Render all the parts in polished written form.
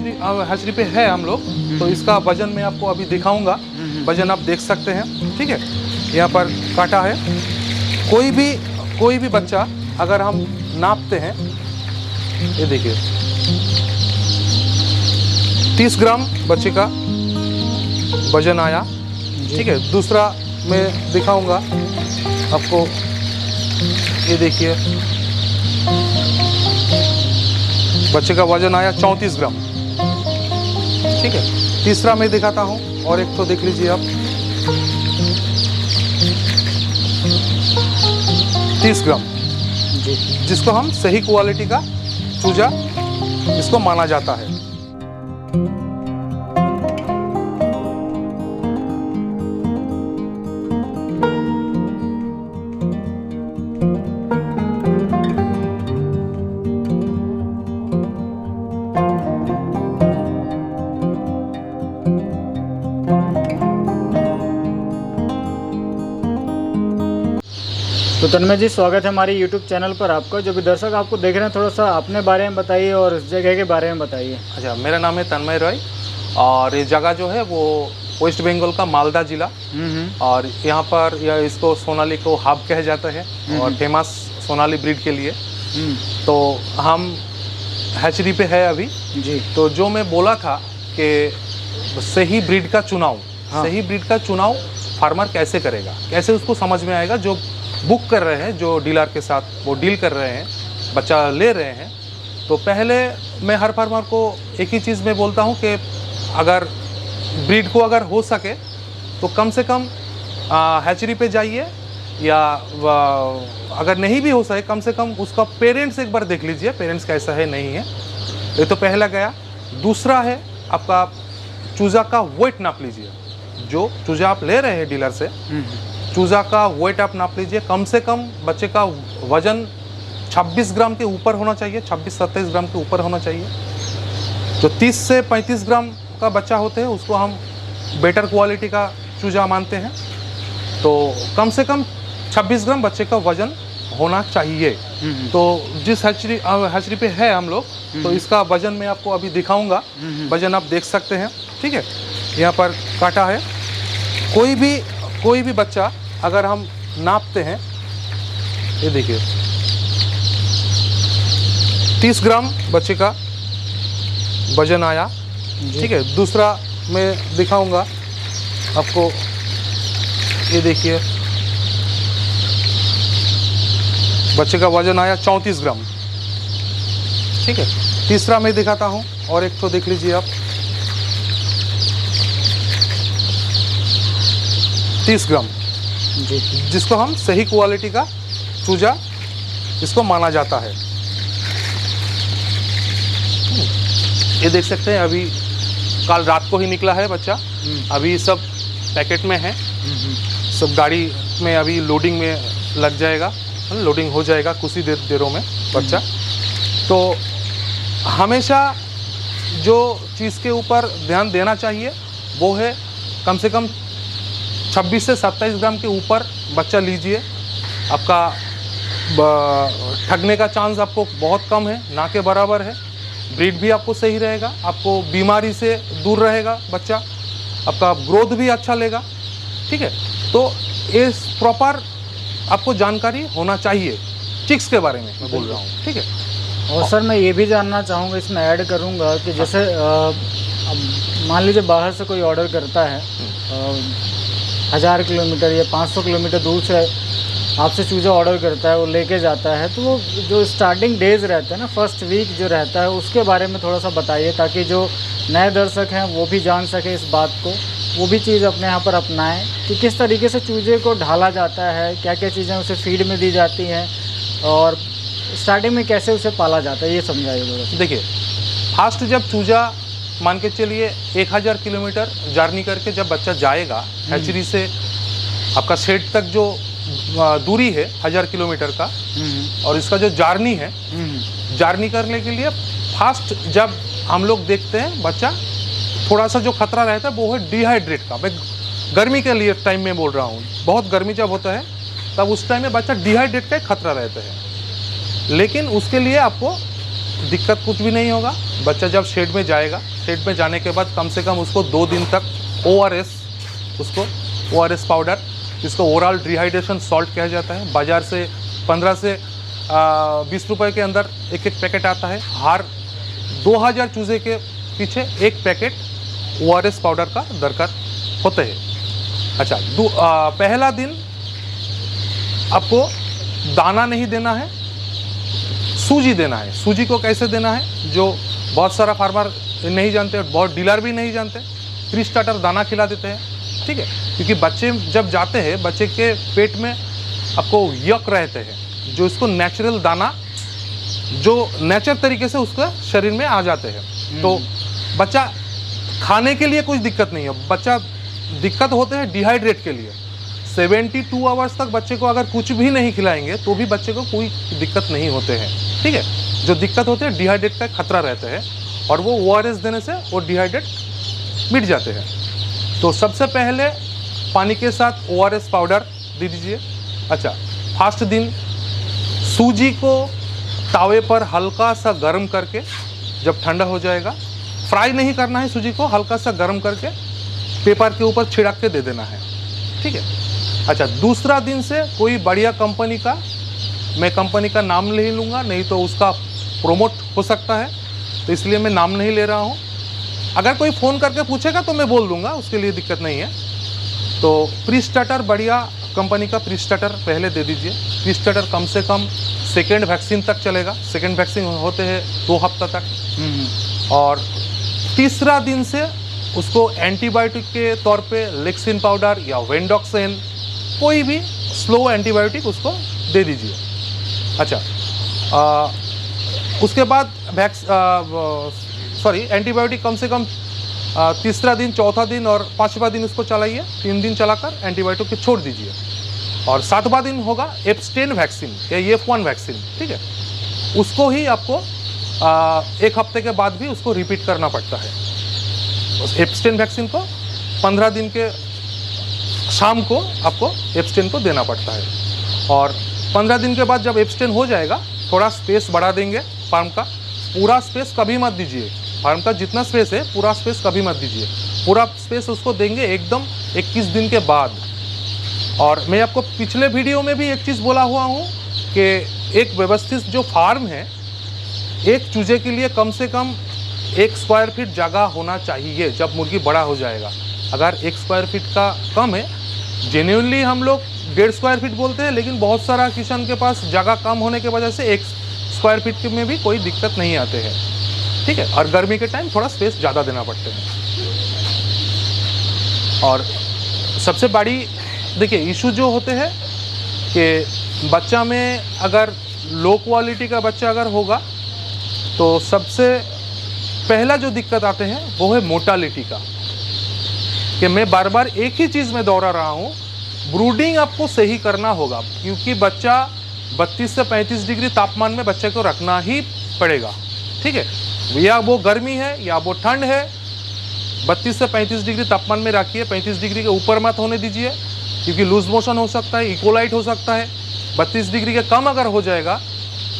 Hatchery पे है हम लोग, तो इसका वजन मैं आपको अभी दिखाऊंगा। वजन आप देख सकते हैं, ठीक है। यहाँ पर काटा है। कोई भी बच्चा अगर हम नापते हैं, ये देखिए 30 ग्राम बच्चे का वजन आया, ठीक है। दूसरा मैं दिखाऊंगा आपको, ये देखिए बच्चे का वजन आया 34 ग्राम, ठीक है। तीसरा मैं दिखाता हूँ, और एक तो देख लीजिए आप 30 ग्राम, जिसको हम सही क्वालिटी का चूजा इसको माना जाता है। तो तन्मय जी, स्वागत है हमारे YouTube चैनल पर आपका। जो भी दर्शक आपको देख रहे हैं, थोड़ा सा अपने बारे में बताइए और इस जगह के बारे में बताइए। अच्छा, मेरा नाम है तन्मय रॉय, और ये जगह जो है वो वेस्ट बंगाल का मालदा जिला, और यहाँ पर इसको सोनाली को हब कहा जाता है, और फेमस सोनाली ब्रीड के लिए। तो हम हैचरी पे है अभी जी। तो जो मैं बोला था कि सही ब्रीड का चुनाव, सही ब्रीड का चुनाव फार्मर कैसे करेगा, कैसे उसको समझ में आएगा, जो बुक कर रहे हैं, जो डीलर के साथ वो डील कर रहे हैं, बच्चा ले रहे हैं। तो पहले मैं हर फार्मर को एक ही चीज़ में बोलता हूं कि अगर ब्रीड को अगर हो सके तो कम से कम हैचरी पे जाइए, या अगर नहीं भी हो सके कम से कम उसका पेरेंट्स एक बार देख लीजिए, पेरेंट्स कैसा है नहीं है। ये तो पहला गया। दूसरा है आपका चूज़ा का वेट नाप लीजिए। जो चूज़ा आप ले रहे हैं डीलर से, चूज़ा का वेट आप नाप लीजिए। कम से कम बच्चे का वजन 26 ग्राम के ऊपर होना चाहिए, 26-27 ग्राम के ऊपर होना चाहिए। जो 30 से 35 ग्राम का बच्चा होते हैं उसको हम बेटर क्वालिटी का चूज़ा मानते हैं। तो कम से कम 26 ग्राम बच्चे का वजन होना चाहिए। तो जिस हैचरी पे है हम लोग, तो इसका वजन मैं आपको अभी दिखाऊंगा। वजन आप देख सकते हैं, ठीक है। यहाँ पर काटा है। कोई भी बच्चा अगर हम नापते हैं, ये देखिए 30 ग्राम बच्चे का वजन आया, ठीक है। दूसरा मैं दिखाऊंगा आपको, ये देखिए बच्चे का वजन आया 34 ग्राम, ठीक है। तीसरा मैं दिखाता हूं, और एक तो देख लीजिए आप 30 ग्राम, जिसको हम सही क्वालिटी का चूजा इसको माना जाता है। ये देख सकते हैं अभी कल रात को ही निकला है बच्चा, अभी सब पैकेट में है, सब गाड़ी में अभी लोडिंग में लग जाएगा, लोडिंग हो जाएगा कुछ ही देरों में बच्चा। तो हमेशा जो चीज़ के ऊपर ध्यान देना चाहिए वो है कम से कम 26 से 27 ग्राम के ऊपर बच्चा लीजिए। आपका ठगने का चांस आपको बहुत कम है, ना के बराबर है। ब्रीड भी आपको सही रहेगा, आपको बीमारी से दूर रहेगा बच्चा, आपका ग्रोथ भी अच्छा लेगा, ठीक है। तो इस प्रॉपर आपको जानकारी होना चाहिए चिक्स के बारे में मैं बोल रहा हूँ, ठीक है। और सर मैं ये भी जानना चाहूँगा, इसमें ऐड करूँगा कि जैसे मान लीजिए बाहर से कोई ऑर्डर करता है, 1000 किलोमीटर या 500 किलोमीटर दूर से आपसे चूज़ा ऑर्डर करता है, वो लेके जाता है, तो वो जो स्टार्टिंग डेज़ रहते हैं ना, फर्स्ट वीक जो रहता है, उसके बारे में थोड़ा सा बताइए, ताकि जो नए दर्शक हैं वो भी जान सके इस बात को, वो भी चीज़ अपने यहाँ पर अपनाएं कि किस तरीके से चूज़े को ढाला जाता है, क्या क्या चीज़ें उसे फीड में दी जाती हैं, और स्टार्टिंग में कैसे उसे पाला जाता है, ये समझाइए थोड़ा। देखिए, फास्ट जब चूज़ा मान के चलिए 1000 किलोमीटर जर्नी करके जब बच्चा जाएगा हैचरी से, आपका शेड तक जो दूरी है 1000 किलोमीटर का, और इसका जो जर्नी है, जर्नी करने के लिए फास्ट जब हम लोग देखते हैं बच्चा, थोड़ा सा जो खतरा रहता है वो है डिहाइड्रेट का। मैं गर्मी के लिए टाइम में बोल रहा हूँ, बहुत गर्मी जब होता है तब उस टाइम में बच्चा डिहाइड्रेट का खतरा रहता है। लेकिन उसके लिए आपको दिक्कत कुछ भी नहीं होगा। बच्चा जब शेड में जाएगा, शेड में जाने के बाद कम से कम उसको 2 दिन तक ORS पाउडर, जिसको ओरल डिहाइड्रेशन सॉल्ट कहा जाता है, बाज़ार से 15 से 20 रुपए के अंदर एक पैकेट आता है। हर 2000 चूजे के पीछे एक पैकेट ORS पाउडर का दरकार होते हैं। अच्छा, पहला दिन आपको दाना नहीं देना है, सूजी देना है। सूजी को कैसे देना है, जो बहुत सारा फार्मर नहीं जानते, बहुत डीलर भी नहीं जानते। प्री स्टार्टर दाना खिला देते हैं, ठीक है, क्योंकि बच्चे जब जाते हैं, बच्चे के पेट में आपको यक रहते हैं, जो इसको नेचुरल दाना, जो नेचर तरीके से उसका शरीर में आ जाते हैं। तो बच्चा खाने के लिए कुछ दिक्कत नहीं है। बच्चा दिक्कत होते हैं डिहाइड्रेट के लिए। 72 आवर्स तक बच्चे को अगर कुछ भी नहीं खिलाएंगे तो भी बच्चे को कोई दिक्कत नहीं होते हैं, ठीक है। जो दिक्कत होते हैं डिहाइड्रेट का खतरा रहता है, और वो ORS देने से वो डिहाइड्रेट मिट जाते हैं। तो सबसे पहले पानी के साथ ORS पाउडर दे दीजिए। अच्छा, फर्स्ट दिन सूजी को तावे पर हल्का सा गर्म करके, जब ठंडा हो जाएगा, फ्राई नहीं करना है सूजी को, हल्का सा गर्म करके पेपर के ऊपर छिड़क के दे देना है, ठीक है। अच्छा, दूसरा दिन से कोई बढ़िया कंपनी का, मैं कंपनी का नाम नहीं लूँगा, नहीं तो उसका प्रोमोट हो सकता है, तो इसलिए मैं नाम नहीं ले रहा हूँ। अगर कोई फ़ोन करके पूछेगा तो मैं बोल दूँगा, उसके लिए दिक्कत नहीं है। तो प्री स्टार्टर बढ़िया कंपनी का प्री स्टार्टर पहले दे दीजिए। प्री स्टार्टर कम से कम सेकेंड वैक्सीन तक चलेगा। सेकेंड वैक्सीन होते हैं 2 हफ्ता तक। और तीसरा दिन से उसको एंटीबायोटिक के तौर पे लेक्सिन पाउडर या वेंडोक्सिन, कोई भी स्लो एंटीबायोटिक उसको दे दीजिए। अच्छा, उसके बाद एंटीबायोटिक कम से कम तीसरा दिन, चौथा दिन और 5वां दिन उसको चलाइए। 3 दिन चलाकर एंटीबायोटिक को छोड़ दीजिए। और 7वां दिन होगा एब्स्टेन वैक्सीन या F1 वैक्सीन, ठीक है। उसको ही आपको 1 हफ्ते के बाद भी उसको रिपीट करना पड़ता है। उस एब्स्टेन वैक्सीन को 15 दिन के शाम को आपको एब्स्टेन को देना पड़ता है। और 15 दिन के बाद जब एब्स्टेन हो जाएगा, थोड़ा स्पेस बढ़ा देंगे फार्म का। पूरा स्पेस कभी मत दीजिए, फार्म का जितना स्पेस है पूरा स्पेस कभी मत दीजिए। पूरा स्पेस उसको देंगे एकदम 21 दिन के बाद। और मैं आपको पिछले वीडियो में भी एक चीज़ बोला हुआ हूँ कि एक व्यवस्थित जो फार्म है, एक चूजे के लिए कम से कम 1 स्क्वायर फीट जगह होना चाहिए जब मुर्गी बड़ा हो जाएगा। अगर 1 स्क्वायर फीट का कम है, जेन्युइनली हम लोग 1.5 स्क्वायर फीट बोलते हैं, लेकिन बहुत सारा किसान के पास जगह कम होने की वजह से 1 स्क्वायर फीट में भी कोई दिक्कत नहीं आते हैं, ठीक है। और गर्मी के टाइम थोड़ा स्पेस ज़्यादा देना पड़ते हैं। और सबसे बड़ी देखिए इशू जो होते हैं कि बच्चा में अगर लो क्वालिटी का बच्चा अगर होगा तो सबसे पहला जो दिक्कत आते हैं वो है मोर्टालिटी का। कि मैं बार बार एक ही चीज़ में दोहरा रहा हूँ, ब्रूडिंग आपको सही करना होगा, क्योंकि बच्चा 32 से 35 डिग्री तापमान में बच्चे को रखना ही पड़ेगा, ठीक है। या वो गर्मी है या वो ठंड है, 32 से 35 डिग्री तापमान में रखिए। 35 डिग्री के ऊपर मत होने दीजिए, क्योंकि लूज मोशन हो सकता है, इकोलाइट हो सकता है। 32 डिग्री के कम अगर हो जाएगा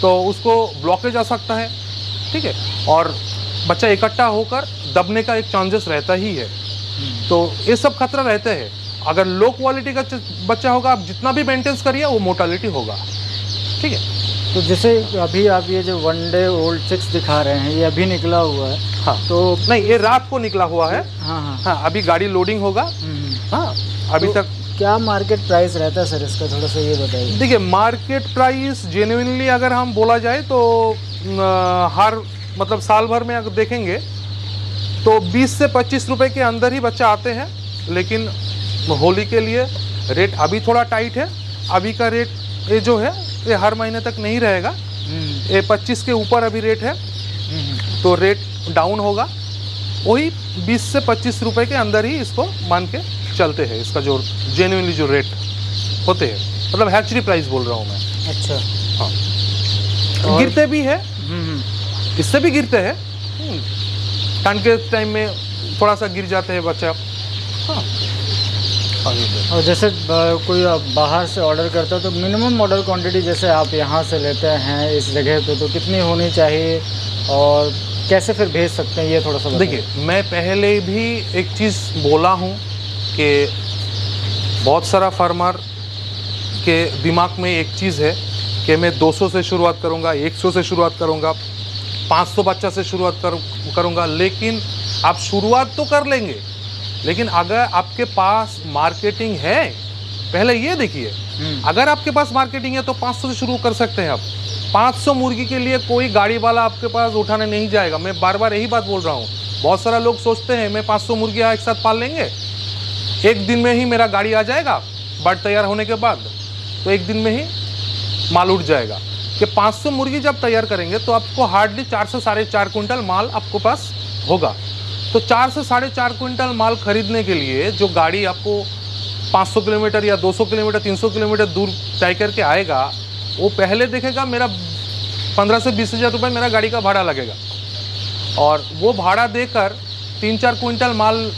तो उसको ब्लॉकेज आ सकता है, ठीक है। और बच्चा इकट्ठा होकर दबने का एक चांसेस रहता ही है। तो ये सब खतरा रहते हैं। अगर लो क्वालिटी का बच्चा होगा, आप जितना भी मेंटेनेंस करिए वो मोर्टालिटी होगा, ठीक है। तो जैसे अभी आप ये जो 1 डे ओल्ड चिक्स दिखा रहे हैं, ये अभी निकला हुआ है? हाँ, तो नहीं, ये रात को निकला हुआ है। हाँ हाँ हाँ, अभी गाड़ी लोडिंग होगा। हाँ, अभी तो तक क्या मार्केट प्राइस रहता है सर इसका, थोड़ा सा ये बताइए। देखिए, मार्केट प्राइस जेन्युइनली अगर हम बोला जाए तो हर मतलब साल भर में अगर देखेंगे तो 20 से 25 रुपए के अंदर ही बच्चा आते हैं। लेकिन होली के लिए रेट अभी थोड़ा टाइट है। अभी का रेट ये जो है ये हर महीने तक नहीं रहेगा। ये 25 के ऊपर अभी रेट है, तो रेट डाउन होगा। वही 20 से 25 रुपए के अंदर ही इसको मान के चलते हैं। इसका जो जेन्युइनली जो रेट होते हैं, मतलब हैचरी प्राइस बोल रहा हूँ मैं। अच्छा, हाँ, गिरते भी है, इससे भी गिरते हैं। ठंड के टाइम में थोड़ा सा गिर जाते हैं बच्चा। हाँ, और जैसे कोई बाहर से ऑर्डर करता है तो मिनिमम ऑर्डर क्वांटिटी जैसे आप यहाँ से लेते हैं इस जगह पे, तो कितनी होनी चाहिए और कैसे फिर भेज सकते हैं, ये थोड़ा सा बताइए। देखिए, मैं पहले भी एक चीज़ बोला हूँ कि बहुत सारा फार्मर के दिमाग में एक चीज़ है कि मैं 200 से शुरुआत करूँगा, 100 से शुरुआत करूँगा, 500 बच्चा से शुरुआत करूँगा। लेकिन आप शुरुआत तो कर लेंगे, लेकिन अगर आपके पास मार्केटिंग है, पहले ये देखिए, अगर आपके पास मार्केटिंग है तो 500 से शुरू कर सकते हैं आप। 500 मुर्गी के लिए कोई गाड़ी वाला आपके पास उठाने नहीं जाएगा। मैं बार बार यही बात बोल रहा हूँ। बहुत सारा लोग सोचते हैं मैं 500 मुर्गियाँ एक साथ पाल लेंगे, एक दिन में ही मेरा गाड़ी आ जाएगा, बर्ड तैयार होने के बाद तो एक दिन में ही माल उठ जाएगा। कि 500 मुर्गी जब तैयार करेंगे तो आपको हार्डली 4 से 4.5 क्विंटल माल आपको पास होगा। तो 4 से 4.5 क्विंटल माल खरीदने के लिए जो गाड़ी आपको 500 किलोमीटर या 200 किलोमीटर 300 किलोमीटर दूर तय करके आएगा, वो पहले देखेगा मेरा 15 से 20 हज़ार रुपये मेरा गाड़ी का भाड़ा लगेगा, और वो भाड़ा देकर 3-4 क्विंटल माल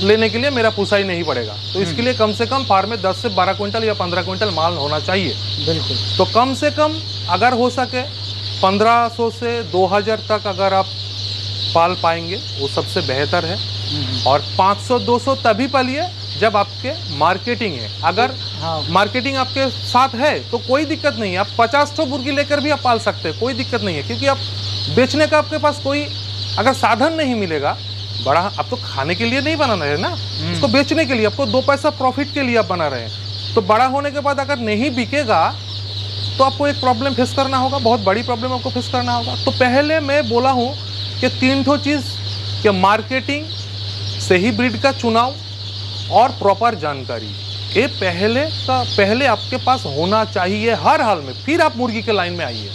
लेने के लिए मेरा पुसाई नहीं पड़ेगा। तो इसके लिए कम से कम फार्म में 10 से 12 क्विंटल या 15 क्विंटल माल होना चाहिए। बिल्कुल। तो कम से कम अगर हो सके 1500 से 2000 तक अगर आप पाल पाएंगे वो सबसे बेहतर है। और 500-200 तभी पालिए जब आपके मार्केटिंग है। अगर मार्केटिंग आपके साथ है तो कोई दिक्कत नहीं है, आप 50 ठो मुर्गी लेकर भी आप पाल सकते हैं, कोई दिक्कत नहीं है। क्योंकि आप बेचने का आपके पास कोई अगर साधन नहीं मिलेगा, बड़ा आप तो खाने के लिए नहीं बना रहे हैं ना, उसको बेचने के लिए, आपको 2 पैसा प्रॉफिट के लिए आप बना रहे हैं। तो बड़ा होने के बाद अगर नहीं बिकेगा तो आपको एक प्रॉब्लम फेस करना होगा, बहुत बड़ी प्रॉब्लम आपको फेस करना होगा। तो पहले मैं बोला हूँ कि 3 ठो चीज़, कि मार्केटिंग, सही ब्रीड का चुनाव और प्रॉपर जानकारी, ये पहले आपके पास होना चाहिए हर हाल में, फिर आप मुर्गी के लाइन में आइए।